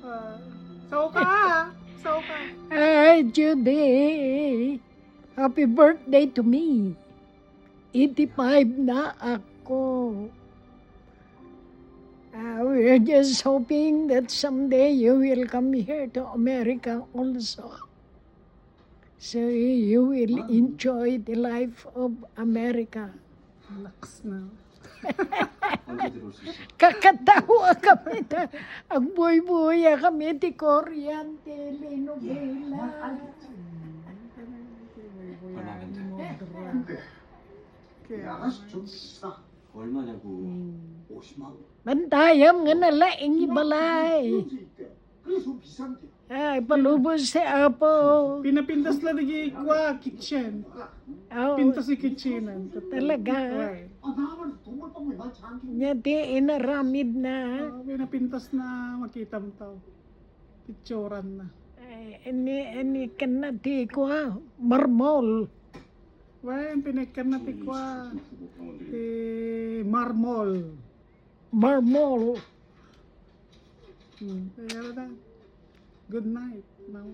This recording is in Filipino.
Sauka. Sauka. Hi, Judy. Happy birthday to me. 85 na ako. We're just hoping that someday you will come here to America also. So you will enjoy the life of America. Relax na. 언제 들어올 수 있어? Kakatawa kami na. Ang buhay-buhay kami di Korean telenovela. 아가씨 좀 비싸. 얼마냐고. 50만 원. Bantayam nga nalaing ibalay. 그래서 비싼데. Ay, palubos si Apo. Pinapintas lang nag-iikwa, kitchen. Oh, Pintas si kitchenan. talaga. Right. 아 나만 동물방울 나 장기. Nga di inaramid na. Pinapintas na makita mo tao. Picturan na. Ay, ini kan na di ko marmol. Well, pinagkan na tikwa. Marmol. Marmol. Kaya na. Good night. Now.